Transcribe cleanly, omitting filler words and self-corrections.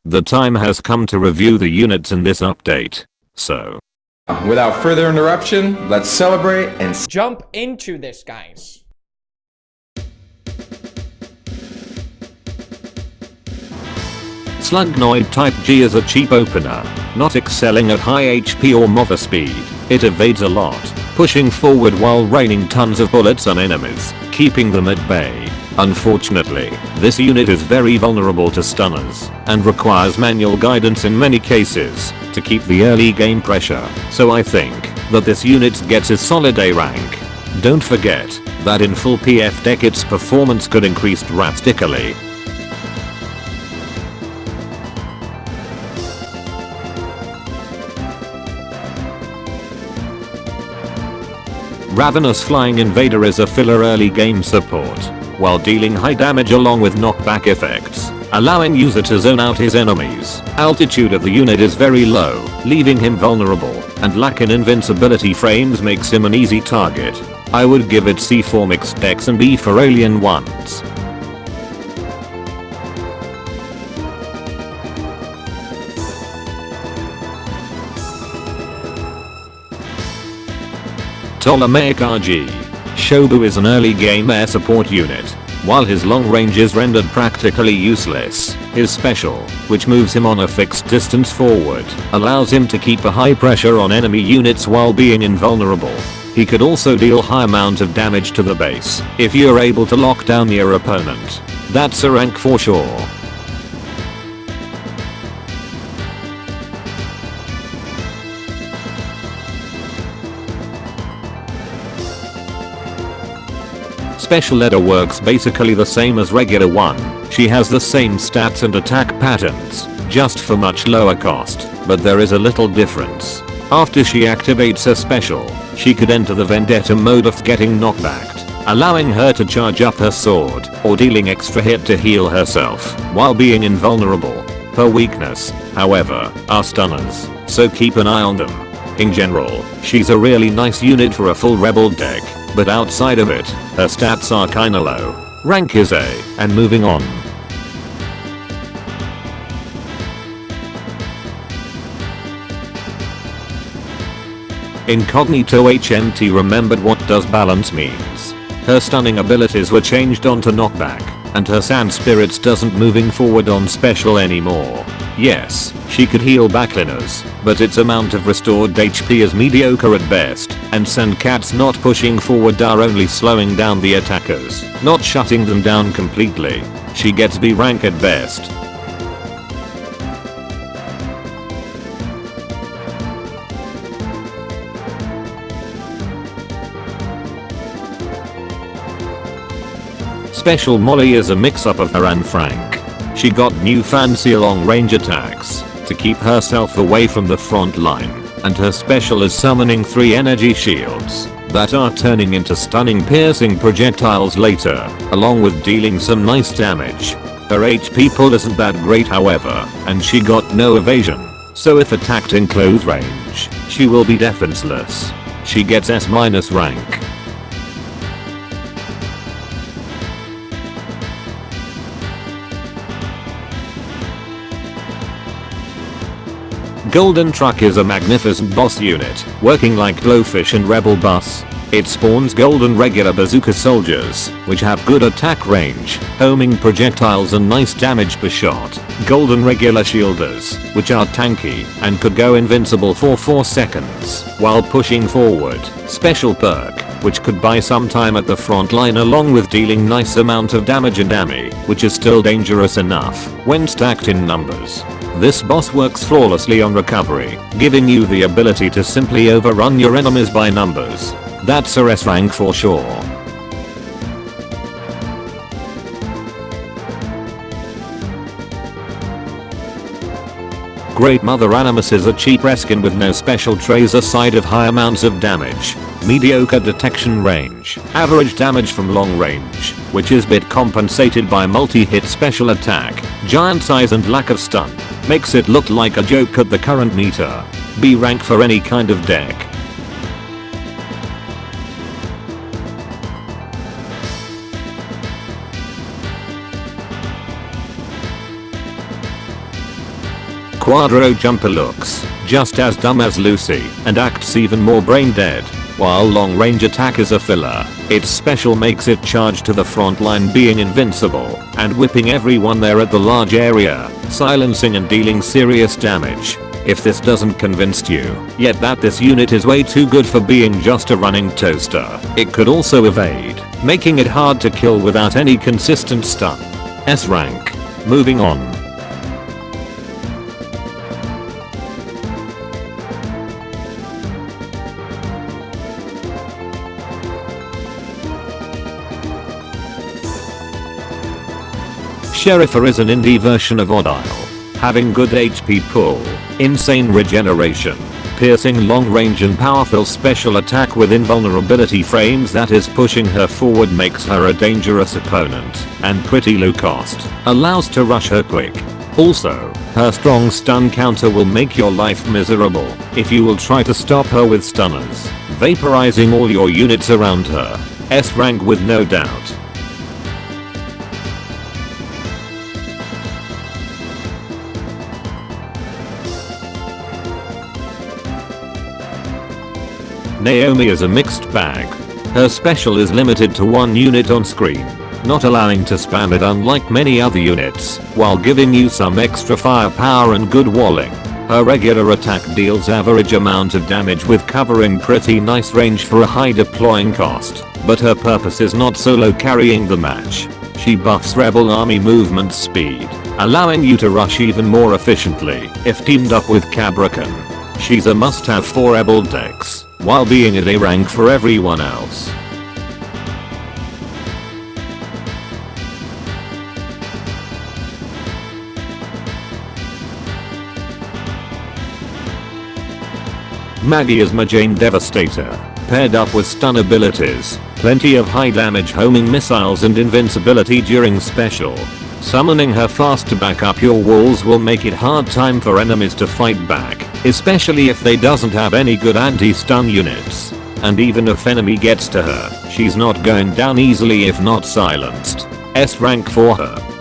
The time has come to review the units in this update. So, without further interruption, let's celebrate and jump into this, guys. Slugnoid Type G is a cheap opener, not excelling at high HP or mover speed. It evades a lot, pushing forward while raining tons of bullets on enemies, keeping them at bay. Unfortunately, this unit is very vulnerable to stunners, and requires manual guidance in many cases, to keep the early game pressure, so I think that this unit gets a solid A rank. Don't forget that in full PF deck its performance could increase drastically. Ravenous Flying Invader is a filler early game support, while dealing high damage along with knockback effects, allowing user to zone out his enemies. Altitude of the unit is very low, leaving him vulnerable, and lack in invincibility frames makes him an easy target. I would give it C for mixed decks and B for alien ones. Ptolemaic RG. Shobu is an early game air support unit. While his long range is rendered practically useless, his special, which moves him on a fixed distance forward, allows him to keep a high pressure on enemy units while being invulnerable. He could also deal high amount of damage to the base if you're able to lock down your opponent. That's a rank for sure. Special Letter works basically the same as regular one. She has the same stats and attack patterns, just for much lower cost, but there is a little difference. After she activates her special, she could enter the Vendetta mode of getting knockbacked, allowing her to charge up her sword or dealing extra hit to heal herself while being invulnerable. Her weakness, however, are stunners, so keep an eye on them. In general, she's a really nice unit for a full rebel deck, but outside of it, her stats are kinda low. Rank is A, and moving on. Incognito HMT remembered what does balance means. Her stunning abilities were changed onto knockback, and her sand spirits doesn't moving forward on special anymore. Yes, she could heal backliners, but its amount of restored HP is mediocre at best, and sand cats not pushing forward are only slowing down the attackers, not shutting them down completely. She gets B rank at best. Special Molly is a mix-up of her and Frank. She got new fancy long-range attacks to keep herself away from the front line, and her special is summoning 3 energy shields that are turning into stunning piercing projectiles later, along with dealing some nice damage. Her HP pull isn't that great however, and she got no evasion, so if attacked in close range, she will be defenseless. She gets S- rank. Golden Truck is a magnificent boss unit, working like Glowfish and Rebel Bus. It spawns golden regular bazooka soldiers, which have good attack range, homing projectiles and nice damage per shot. Golden regular shielders, which are tanky and could go invincible for 4 seconds while pushing forward. Special perk, which could buy some time at the front line along with dealing nice amount of damage and AMI, which is still dangerous enough when stacked in numbers. This boss works flawlessly on recovery, giving you the ability to simply overrun your enemies by numbers. That's a S rank for sure. Great Mother Animus is a cheap reskin with no special traits aside of high amounts of damage, mediocre detection range, average damage from long range, which is bit compensated by multi-hit special attack, giant size and lack of stun. Makes it look like a joke at the current meter. B rank for any kind of deck. Quadrojumper looks just as dumb as Lucy and acts even more brain dead. While long range attack is a filler, its special makes it charge to the front line being invincible and whipping everyone there at the large area, silencing and dealing serious damage. If this doesn't convince you yet that this unit is way too good for being just a running toaster, it could also evade, making it hard to kill without any consistent stun. S rank. Moving on. Sherifer is an indie version of Odd Isle, having good HP pull, insane regeneration, piercing long range and powerful special attack with invulnerability frames that is pushing her forward makes her a dangerous opponent, and pretty low cost, allows to rush her quick. Also, her strong stun counter will make your life miserable if you will try to stop her with stunners, vaporizing all your units around her. S rank with no doubt. Naomi is a mixed bag. Her special is limited to one unit on screen, not allowing to spam it unlike many other units, while giving you some extra firepower and good walling. Her regular attack deals average amount of damage with covering pretty nice range for a high deploying cost, but her purpose is not solo carrying the match. She buffs rebel army movement speed, allowing you to rush even more efficiently if teamed up with Cabrakan. She's a must-have for rebel decks, while being at A rank for everyone else. Maggie is Majane Devastator, paired up with stun abilities, plenty of high damage homing missiles and invincibility during special. Summoning her fast to back up your walls will make it hard time for enemies to fight back, especially if they doesn't have any good anti-stun units. And even if enemy gets to her, she's not going down easily if not silenced. S rank for her.